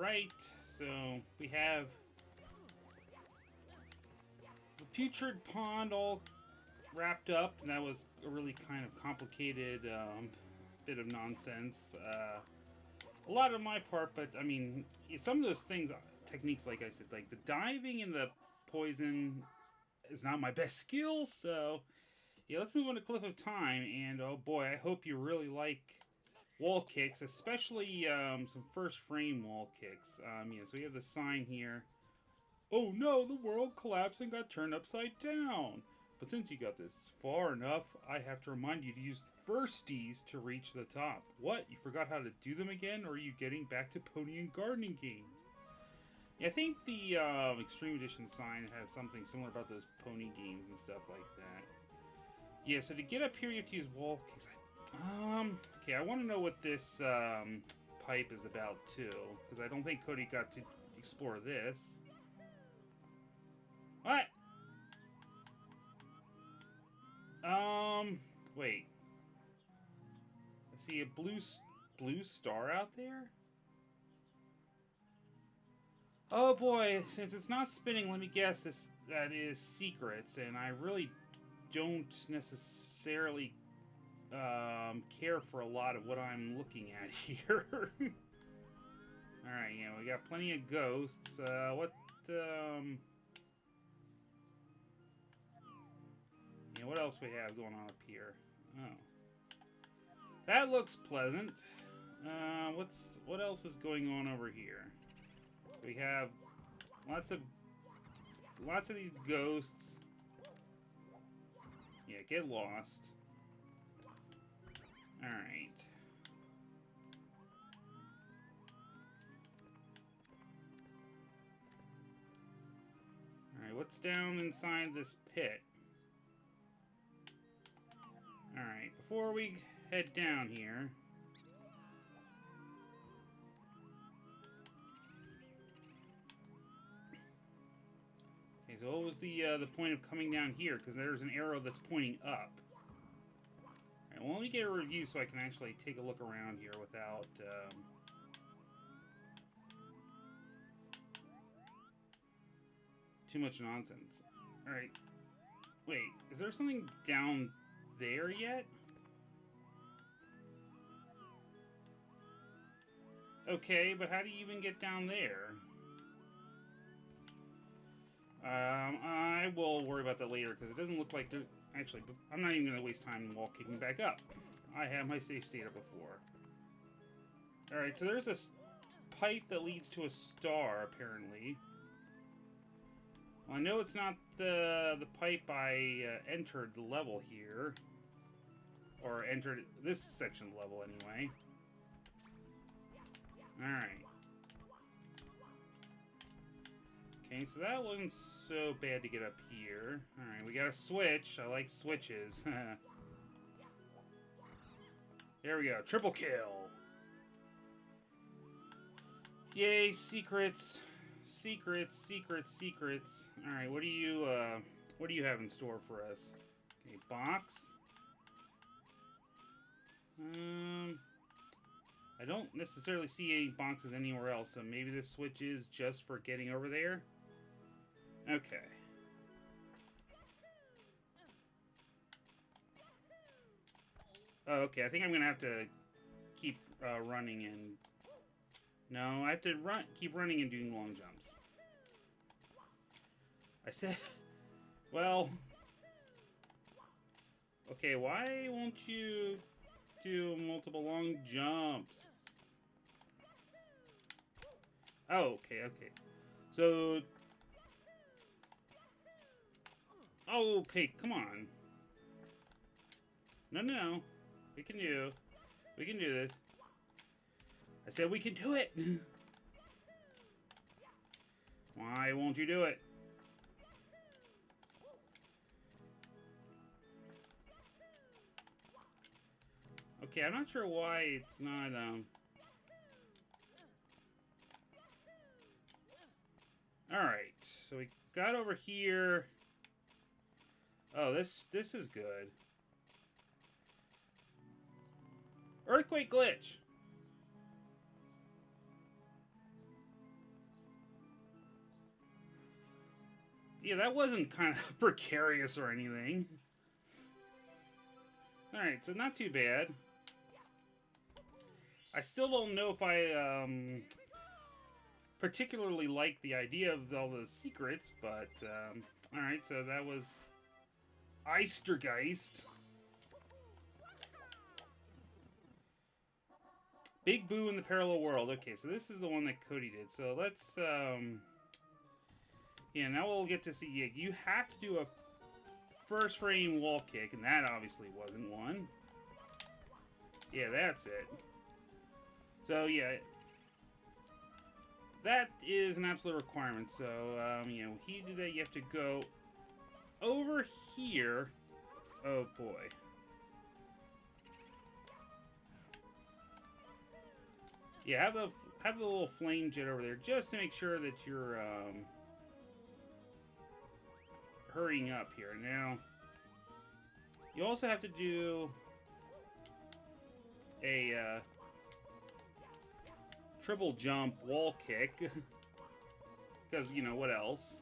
Alright, so we have the Putrid Pond all wrapped up, and that was a really kind of complicated bit of nonsense. A lot on my part, but I mean, some of those things, techniques, like I said, like the diving and the poison is not my best skill, so yeah, let's move on to Cliff of Time, and oh boy, I hope you really like wall kicks, especially some first frame wall kicks. Yeah, so we have the sign here. Oh no, the world collapsed and got turned upside down. But since you got this far enough, I have to remind you to use the firsties to reach the top. What? You forgot how to do them again? Or are you getting back to pony and gardening games? Yeah, I think the Extreme Edition sign has something similar about those pony games and stuff like that. Yeah, so to get up here, you have to use wall kicks. Okay, I want to know what this pipe is about, too. Because I don't think Cody got to explore this. What? Wait. I see a blue star out there? Oh boy, since it's not spinning, let me guess that is secrets, and I really don't necessarily care for a lot of what I'm looking at here. Alright, yeah, we got plenty of ghosts. What else we have going on up here? Oh. That looks pleasant. What else is going on over here? We have lots of these ghosts. Yeah, get lost. Alright. Alright, what's down inside this pit? Alright, before we head down here... Okay, so what was the point of coming down here? Because there's an arrow that's pointing up. Alright, well, let me get a review so I can actually take a look around here without... too much nonsense. Alright. Wait, is there something down there yet? Okay, but how do you even get down there? I will worry about that later, because it doesn't look like there's... Actually, I'm not even going to waste time wall kicking back up. I have my save state up before. Alright, so there's a pipe that leads to a star, apparently. Well, I know it's not the pipe I entered the level here. Or entered this section of the level, anyway. Alright. Okay, so that wasn't so bad to get up here. Alright, we got a switch. I like switches. There we go. Triple kill. Yay, secrets. Secrets, secrets, secrets. Alright, what do you have in store for us? Okay, box. I don't necessarily see any boxes anywhere else, so maybe this switch is just for getting over there? Okay. Oh, okay, I think I'm gonna have to keep running and... No, I have to keep running and doing long jumps. I said... Well... Okay, why won't you do multiple long jumps? Oh, okay, okay. So... Oh, okay, come on. No, no, no. We can do this. I said we can do it! Why won't you do it? Okay, I'm not sure why it's not, Alright, so we got over here. Oh, this is good. Earthquake glitch! Yeah, that wasn't kind of precarious or anything. Alright, so not too bad. I still don't know if I particularly like the idea of all the secrets, but alright, so that was Eistergeist. Big Boo in the Parallel World. Okay, so this is the one that Cody did. So let's yeah, now we'll get to see. Yeah, you have to do a first frame wall kick, and that obviously wasn't one. Yeah, that's it. So yeah, that is an absolute requirement. So you know, he did that. You have to go over here. Oh boy. Yeah, have the little flame jet over there just to make sure that you're hurrying up here. Now, you also have to do a triple jump wall kick because, you know, what else?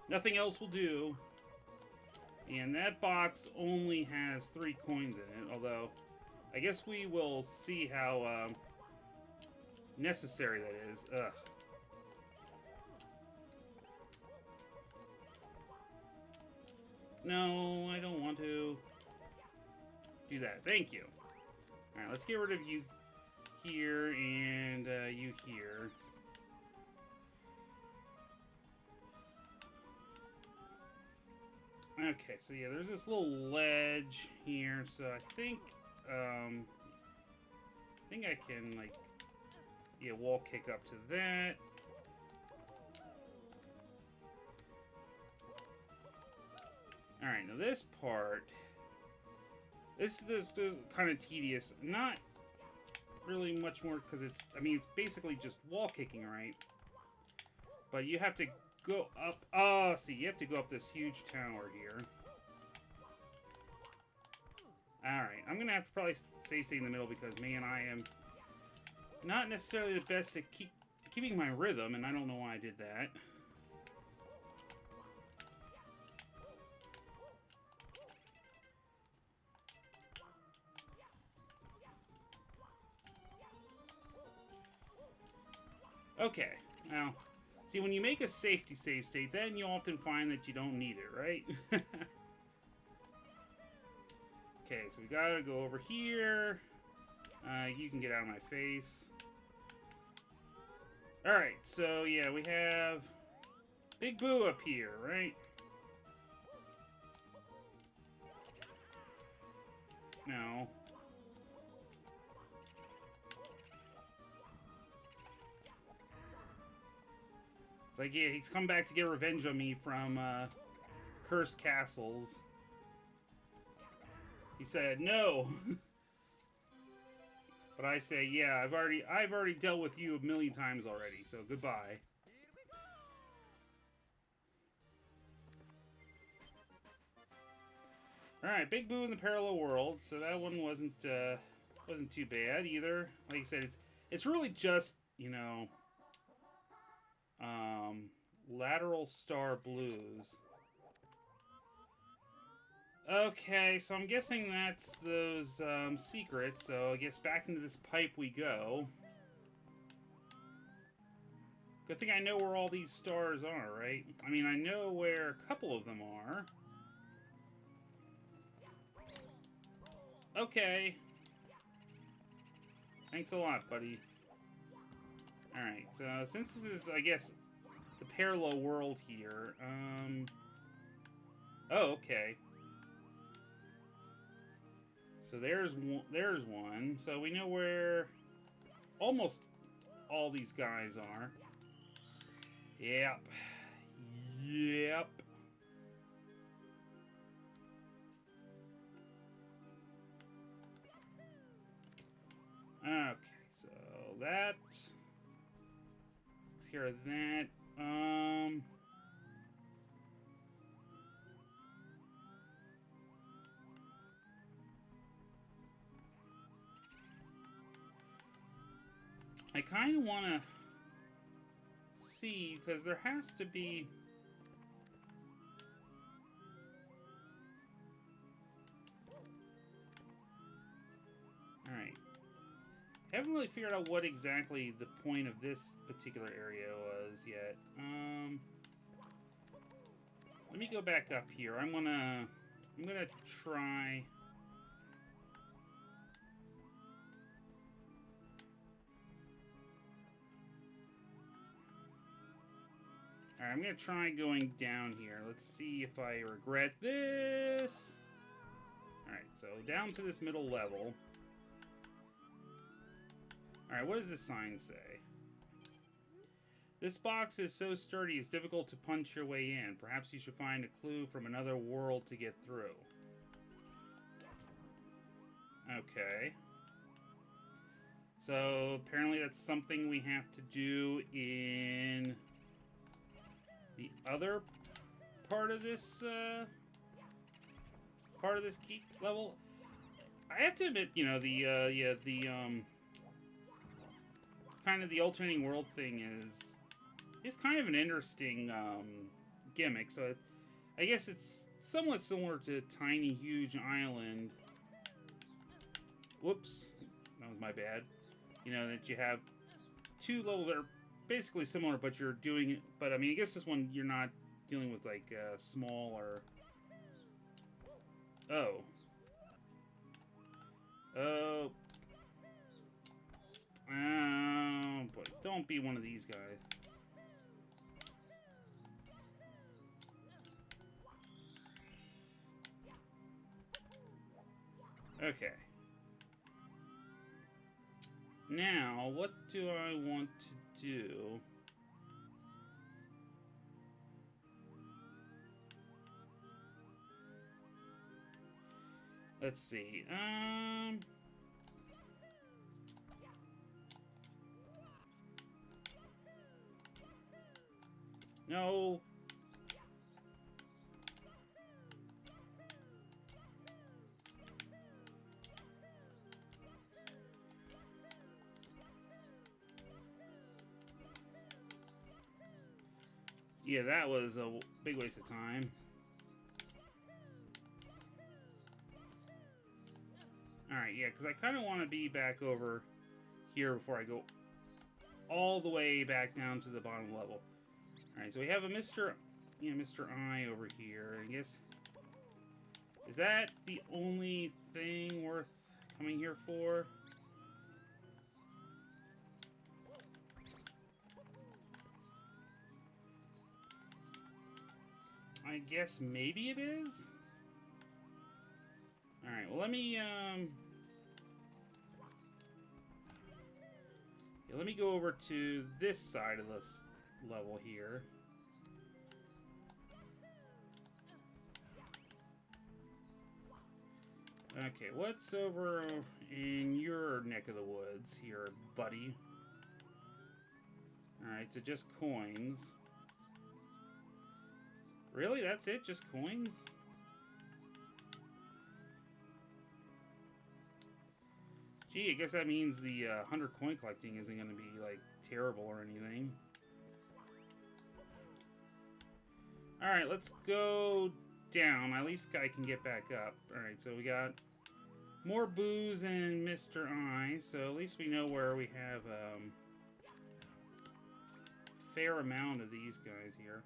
Nothing else will do. And that box only has 3 coins in it, although I guess we will see how necessary that is. Ugh. No, I don't want to do that. Thank you. Alright, let's get rid of you here and you here. Okay, so yeah, there's this little ledge here, so I think I can, like, yeah, wall kick up to that. Alright, now this part, this is kind of tedious. Not really much more, because it's, I mean, it's basically just wall kicking, right? But you have to go up. Oh, see, you have to go up this huge tower here. Alright, I'm going to have to probably stay in the middle because, man, I am not necessarily the best at keeping my rhythm, and I don't know why I did that. Okay, now, see, when you make a safety save state, then you often find that you don't need it, right? Okay, so we gotta go over here. You can get out of my face. Alright, so yeah, we have Big Boo up here, right? No. It's like, yeah, he's come back to get revenge on me from Cursed Castles. He said, no. But I say, yeah, I've already dealt with you a million times already, so goodbye. Alright, Big Boo in the Parallel World, so that one wasn't too bad either. Like I said, it's really just, you know, Lateral Star Blues. Okay, so I'm guessing that's those secrets, so I guess back into this pipe we go. Good thing I know where all these stars are, right? I mean, I know where a couple of them are. Okay. Thanks a lot, buddy. Alright, so since this is, I guess, the parallel world here, oh, okay. So there's one. So we know where almost all these guys are. Yep. Yep. Okay, so that takes care of that. I kind of want to see, because there has to be... Alright. I haven't really figured out what exactly the point of this particular area was yet. Let me go back up here. I'm gonna try... Alright, I'm gonna try going down here. Let's see if I regret this. Alright, so down to this middle level. Alright, what does this sign say? This box is so sturdy it's difficult to punch your way in. Perhaps you should find a clue from another world to get through. Okay. So, apparently that's something we have to do in the other part of this key level. I have to admit, you know, kind of the alternating world thing is kind of an interesting gimmick. So I guess it's somewhat similar to Tiny Huge Island. Whoops, that was my bad. You know, that you have two levels that are basically similar, but you're doing it. But I mean, I guess this one you're not dealing with like smaller. Oh. Oh. Oh boy! Don't be one of these guys. Okay. Now, what do I want to do? Let's see. No. Yeah, that was a big waste of time. Alright, yeah, because I kind of want to be back over here before I go all the way back down to the bottom level. Alright, so we have a Mr. I over here. I guess... Is that the only thing worth coming here for? I guess maybe it is? Alright, well let me, let me go over to this side of this level here. Okay, what's over in your neck of the woods here, buddy? Alright, so just coins. Really? That's it? Just coins? Gee, I guess that means the 100 coin collecting isn't going to be, like, terrible or anything. Alright, let's go down. At least I can get back up. Alright, so we got more booze and Mr. I, so at least we know where we have a fair amount of these guys here.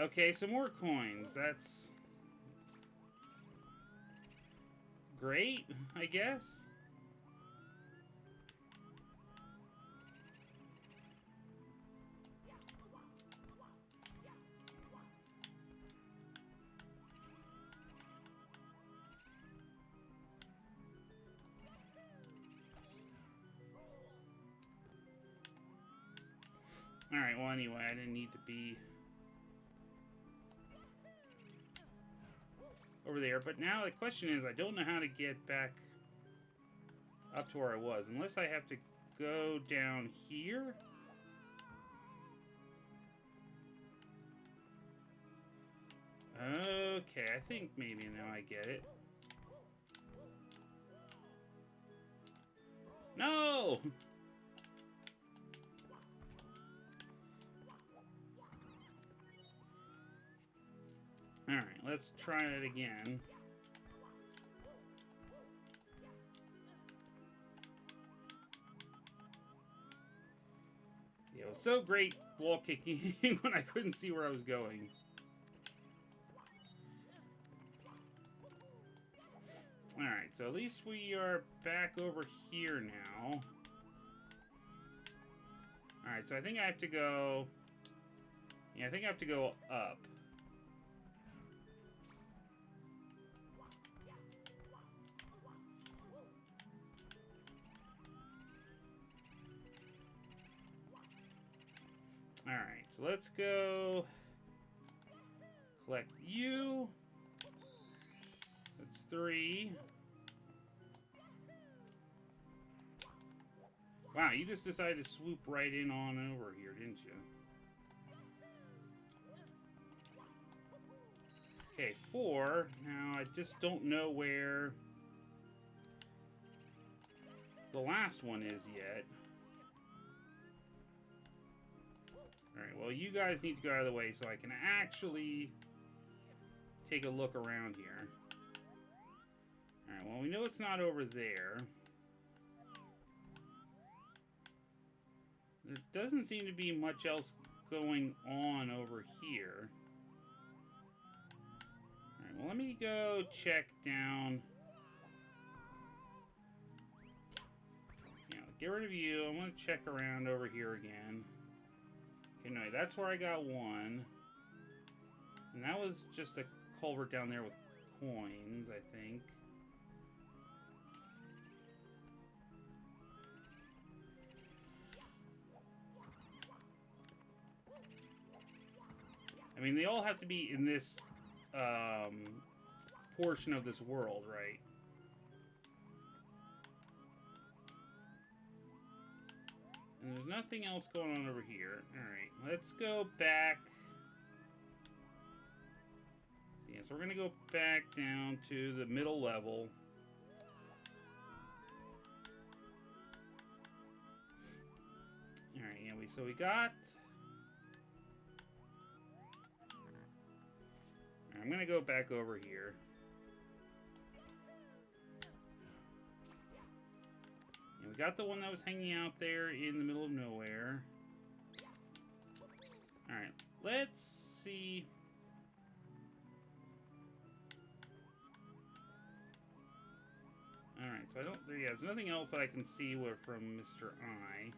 Okay, so more coins. That's great, I guess. Alright, well anyway, I didn't need to be over there. But now the question is, I don't know how to get back up to where I was. Unless I have to go down here. Okay, I think maybe now I get it. No! let's try it again. Yeah, it was so great wall kicking when I couldn't see where I was going. Alright, so at least we are back over here now. Alright, so I think I have to go... Yeah, I think I have to go up. Alright, so let's go... collect you. That's 3. Wow, you just decided to swoop right in on over here, didn't you? Okay, 4. Now, I just don't know where the last one is yet. Alright, well, you guys need to go out of the way so I can actually take a look around here. Alright, well, we know it's not over there. There doesn't seem to be much else going on over here. Alright, well, let me go check down. Yeah, get rid of you. I want to check around over here again. Okay, no, that's where I got 1. And that was just a culvert down there with coins, I think. I mean, they all have to be in this portion of this world, right? And there's nothing else going on over here. Alright, let's go back. Yeah, so we're going to go back down to the middle level. Alright, yeah, so we got... I'm going to go back over here. And we got the one that was hanging out there in the middle of nowhere. Alright, let's see. Alright, so I don't... Yeah, there's nothing else that I can see from Mr. I.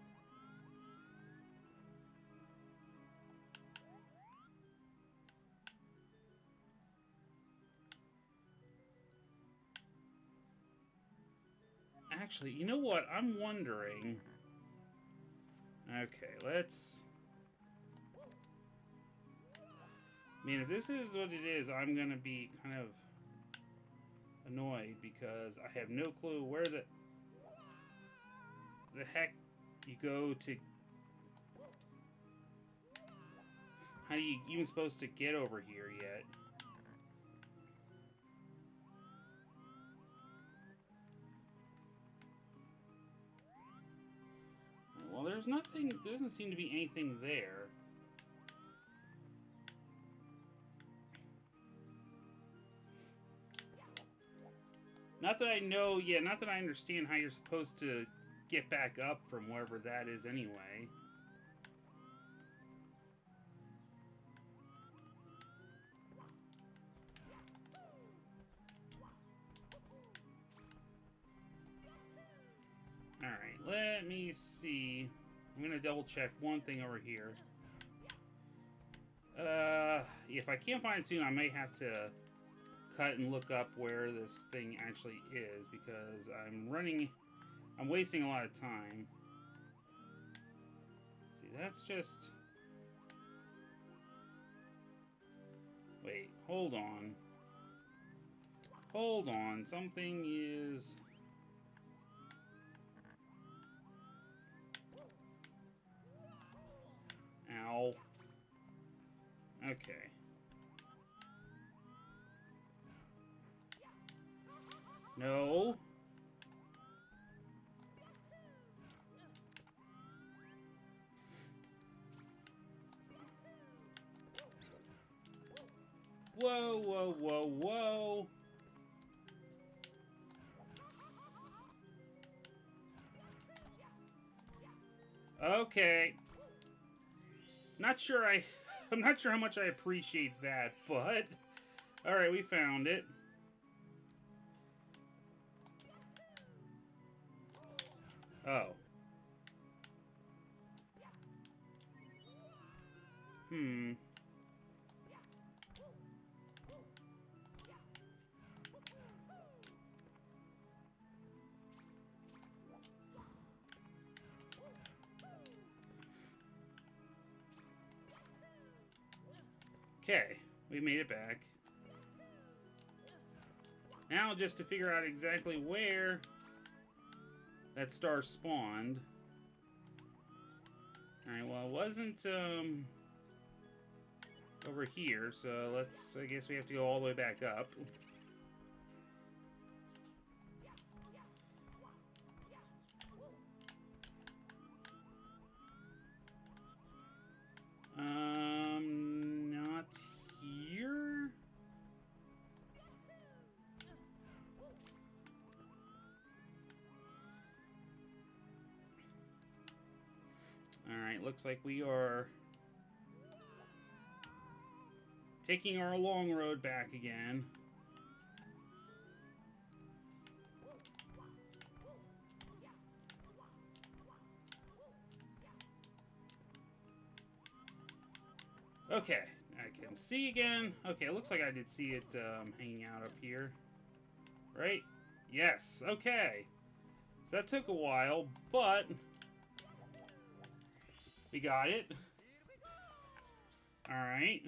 Actually, you know what? I'm wondering... Okay, let's... I mean, if this is what it is, I'm gonna be kind of annoyed because I have no clue where the heck you go to... How are you even supposed to get over here yet? Well, there's nothing, there doesn't seem to be anything there. Not that I know, yeah, not that I understand how you're supposed to get back up from wherever that is anyway. Alright, let me see. I'm gonna double check one thing over here. If I can't find it soon, I may have to cut and look up where this thing actually is because I'm wasting a lot of time. See, that's just... Wait, hold on. Hold on, something is... Ow. Okay. No. Whoa, whoa, whoa, whoa. Okay. Not sure I'm not sure how much I appreciate that, but... Alright, we found it. Oh. Hmm. Okay, we made it back. Now just to figure out exactly where that star spawned. Alright, well it wasn't over here, so I guess we have to go all the way back up. Not here? Alright, looks like we are taking our long road back again. Okay, I can see again. Okay, it looks like I did see it hanging out up here. Right? Yes, okay. So that took a while, but we got it. Alright.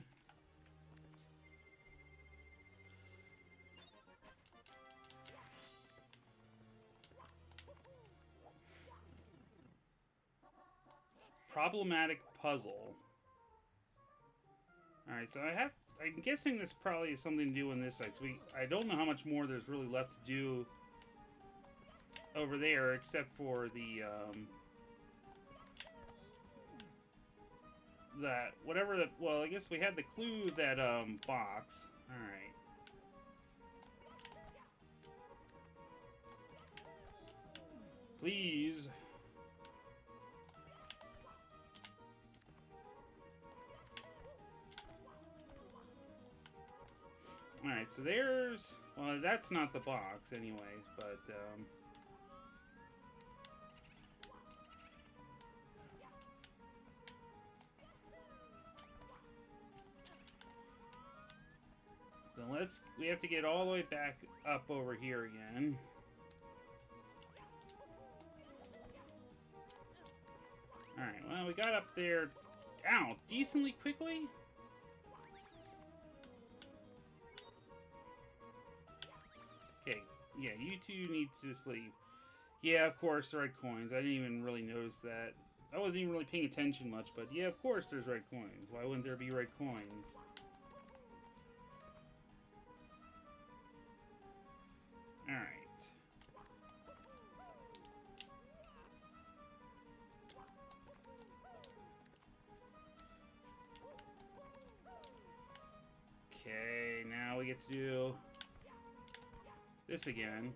Problematic puzzle. Alright, so I'm guessing this probably has something to do on this side. I don't know how much more there's really left to do over there, except for the, well, I guess we had the clue, that, box. Alright. Please. Alright, so there's... Well, that's not the box anyways, but, so we have to get all the way back up over here again. Alright, well, we got up there, ow, decently quickly? Okay, yeah, you two need to just leave. Yeah, of course, red coins. I didn't even really notice that. I wasn't even really paying attention much, but yeah, of course there's red coins. Why wouldn't there be red coins? Alright. Okay, now we get to do this again.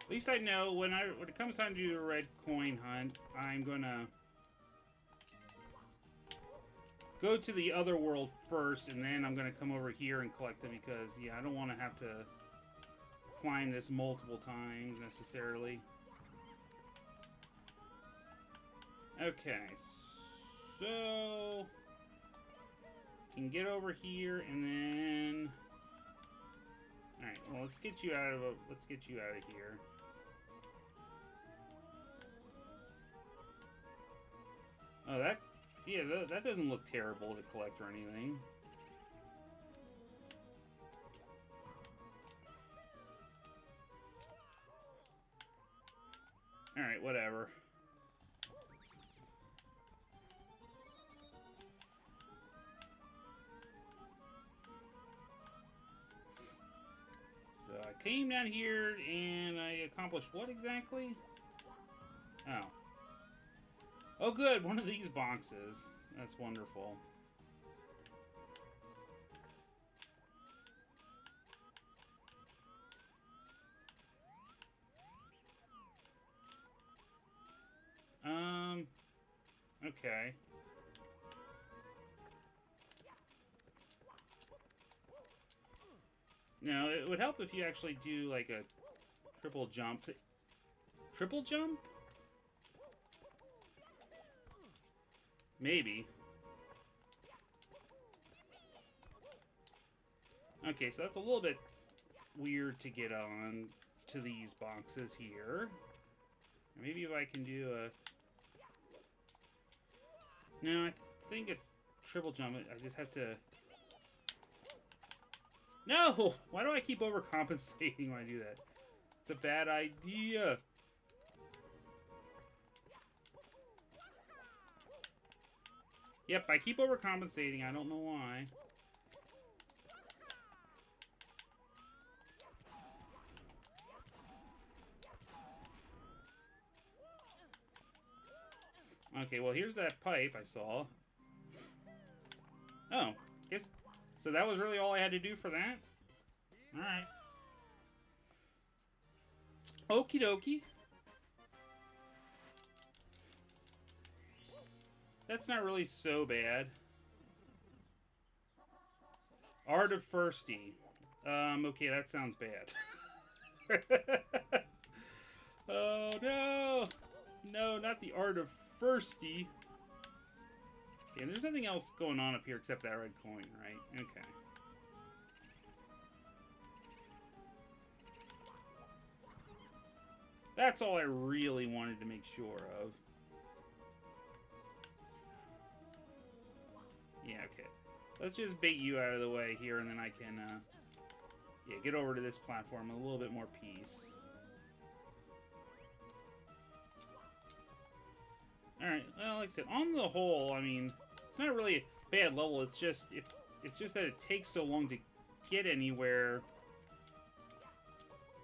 At least I know when it comes time to do a red coin hunt, I'm gonna go to the other world first, and then I'm gonna come over here and collect them, because yeah, I don't want to have to climb this multiple times necessarily. Okay, so can get over here and then. All right, well, let's get you out of here. Oh, that doesn't look terrible to collect or anything. All right, whatever. So I came down here and I accomplished what exactly? Oh. Oh good, one of these boxes. That's wonderful. Okay. Now, it would help if you actually do, like, a triple jump. Triple jump? Maybe. Okay, so that's a little bit weird to get on to these boxes here. Maybe if I can do a... No, I think a triple jump, I just have to... No! Why do I keep overcompensating when I do that? It's a bad idea. Yep, I keep overcompensating. I don't know why. Okay, well, here's that pipe I saw. Oh, guess... So that was really all I had to do for that? Alright. Okie dokie. That's not really so bad. Art of Firsty. Okay, that sounds bad. Oh, no! No, not the Art of Firsty. Okay, there's nothing else going on up here except that red coin, right? Okay. That's all I really wanted to make sure of. Yeah, okay. Let's just bait you out of the way here, and then I can, yeah, get over to this platform with a little bit more peace. Alright, well, like I said, on the whole, I mean, it's not really a bad level, it's just that it takes so long to get anywhere.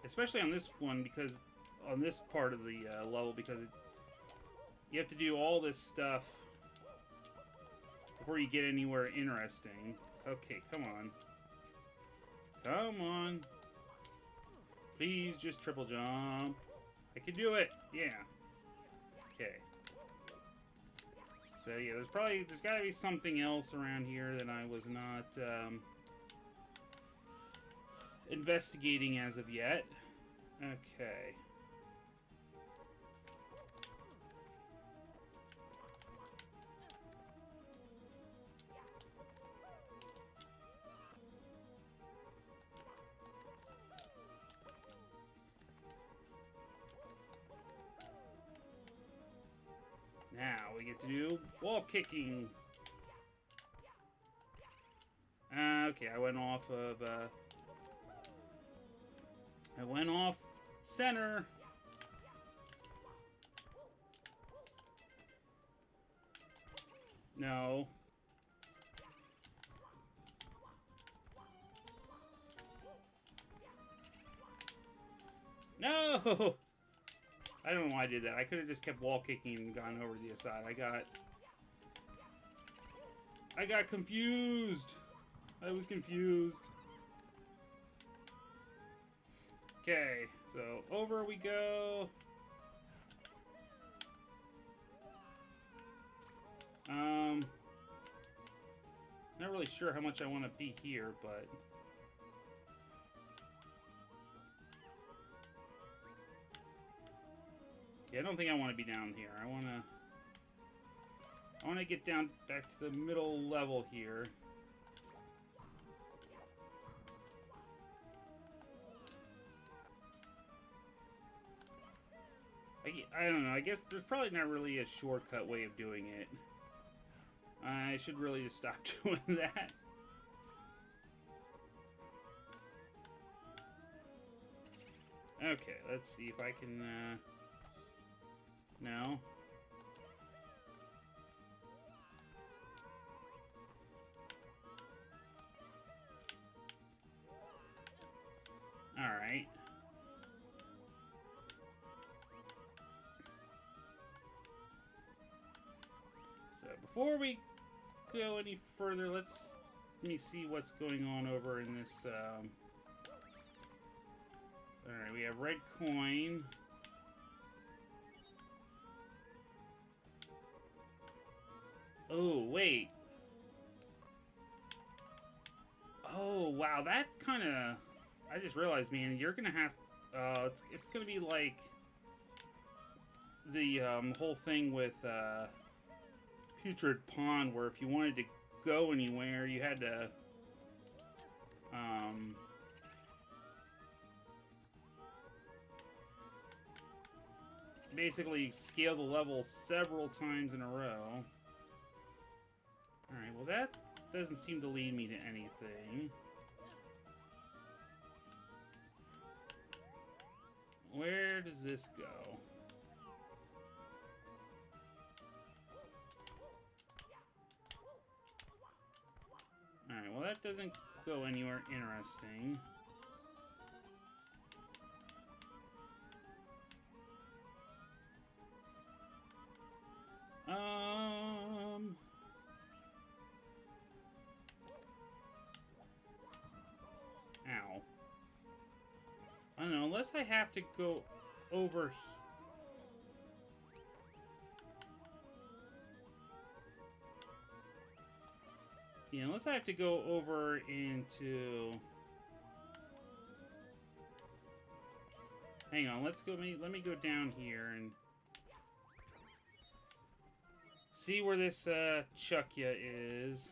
Especially on this one, because on this part of the level, because you have to do all this stuff before you get anywhere interesting. Okay, come on. Come on. Please just triple jump. I can do it. Yeah. Okay. So yeah, there's gotta be something else around here that I was not investigating as of yet. Okay. Now we get to do wall kicking. Okay, I went off center. No. No! I don't know why I did that. I could have just kept wall kicking and gone over to the other side. I got confused. I was confused. Okay, so over we go. Not really sure how much I want to be here, but yeah, I don't think I want to be down here. I want to get down back to the middle level here. I don't know. I guess there's probably not really a shortcut way of doing it. I should really just stop doing that. Okay, let's see if I can, no. Alright. So, before we go any further, let me see what's going on over in this, alright, we have red coin. Oh, wait. Oh, wow, that's kind of... I just realized, man, you're going to have... it's going to be like the whole thing with Putrid Pond, where if you wanted to go anywhere, you had to... basically scale the level several times in a row. Alright, well that doesn't seem to lead me to anything. Where does this go? Alright, well that doesn't go anywhere interesting. Ow. I don't know, unless I have to go over... Yeah, unless I have to go over into... Hang on, let's go. Let me go down here and see where this Chuckya is.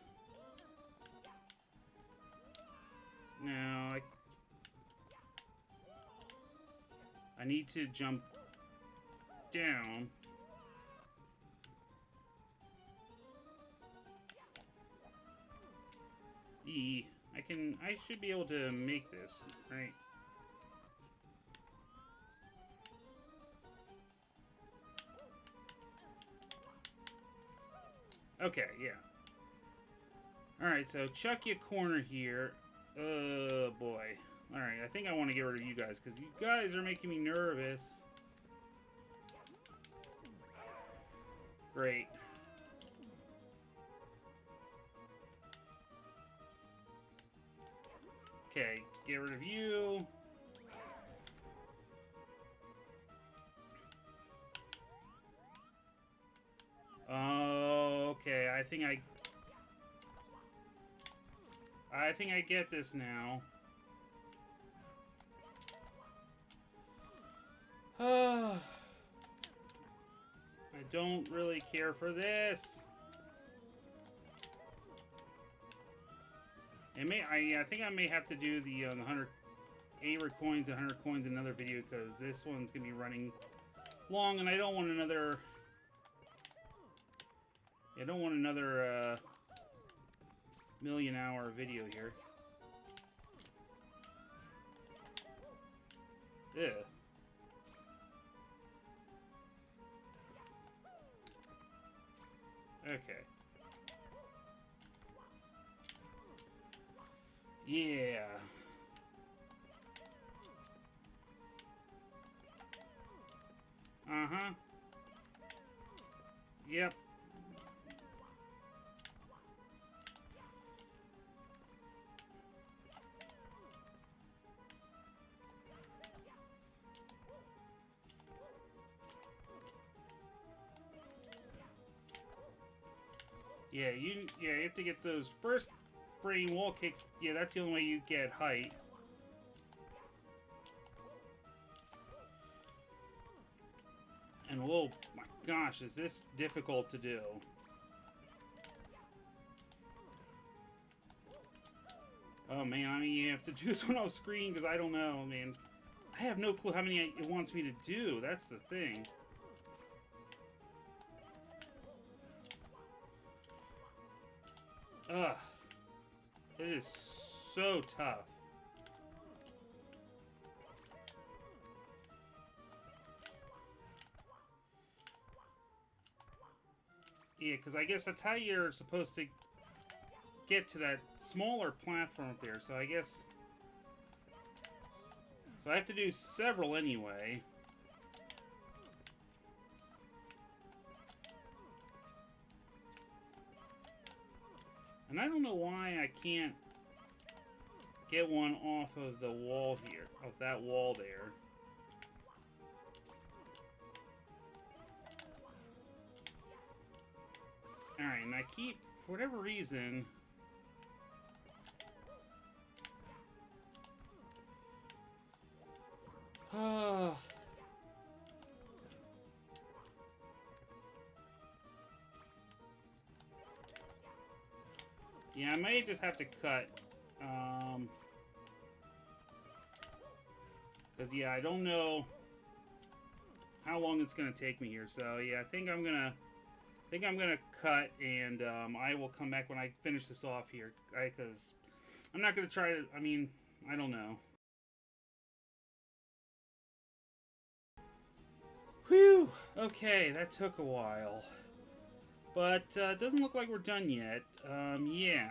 No, I need to jump down. I should be able to make this, right? Okay, yeah. Alright, so Chuckya corner here. Oh, boy. Alright, I think I want to get rid of you guys, because you guys are making me nervous. Great. Okay, get rid of you. Okay, I think I get this now. I don't really care for this. I think I may have to do the 100 800 coins and 100 coins in another video, because this one's gonna be running long, and I don't want another. I don't want another million-hour video here. Ugh. Okay. Yeah. Uh-huh. Yep. Yeah, you have to get those first frame wall kicks. Yeah, that's the only way you get height. And whoa, my gosh, is this difficult to do? Oh man, I mean, you have to do this one off screen, because I don't know, man. I have no clue how many it wants me to do. That's the thing. Ugh. It is so tough. Yeah, because I guess that's how you're supposed to get to that smaller platform up there, so I guess... So I have to do several anyway. And I don't know why I can't get one off of the wall here, of that wall there. Alright, I keep, for whatever reason... Yeah, I may just have to cut. Because, yeah, I don't know how long it's going to take me here. So, yeah, I think I'm going to cut, and I will come back when I finish this off here. Because I'm not going to try to, I mean, I don't know. Whew! Okay, that took a while. But it doesn't look like we're done yet. Yeah.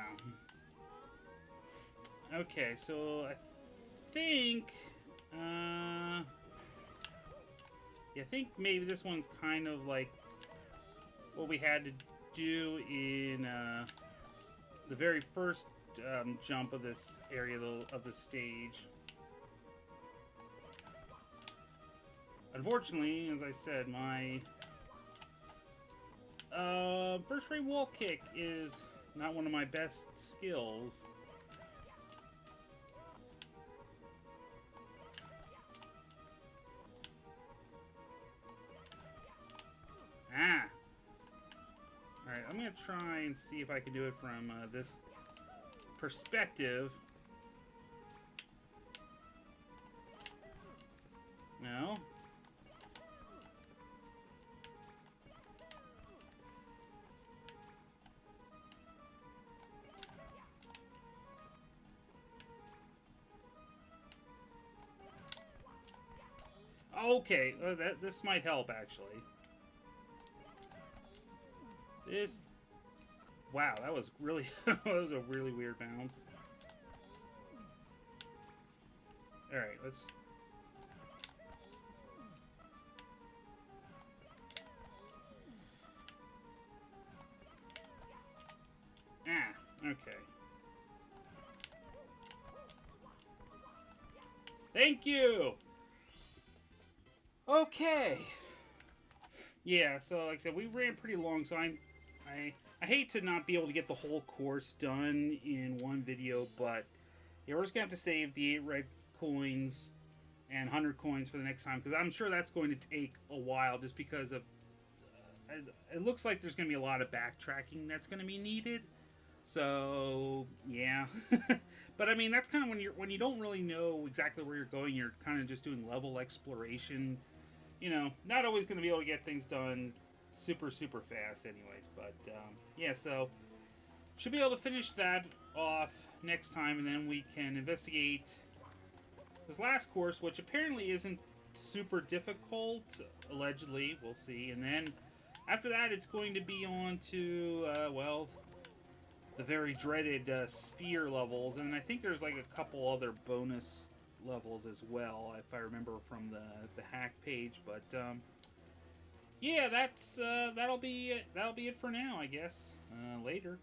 Okay, so I think... yeah, I think maybe this one's kind of like what we had to do in the very first jump of this area of the stage. Unfortunately, as I said, my first rate wall kick is not one of my best skills. Ah! Alright, I'm gonna try and see if I can do it from this perspective. No? Okay, this might help, actually. This... Wow, that was really... that was a really weird bounce. Alright, let's... Ah, okay. Thank you! Okay. Yeah, so like I said, we ran pretty long, so I hate to not be able to get the whole course done in one video, but yeah, we're just gonna have to save the 8 red coins and 100 coins for the next time, because I'm sure that's going to take a while, just because of it looks like there's going to be a lot of backtracking that's going to be needed. So yeah. But I mean, that's kind of when you don't really know exactly where you're going, you're kind of just doing level exploration. You know, not always going to be able to get things done super fast anyways. But yeah, so should be able to finish that off next time, and then we can investigate this last course, which apparently isn't super difficult, allegedly. We'll see. And then after that, it's going to be on to well, the very dreaded sphere levels, and I think there's like a couple other bonus levels as well, if I remember from the hack page. But yeah, that's that'll be it for now, I guess. Later.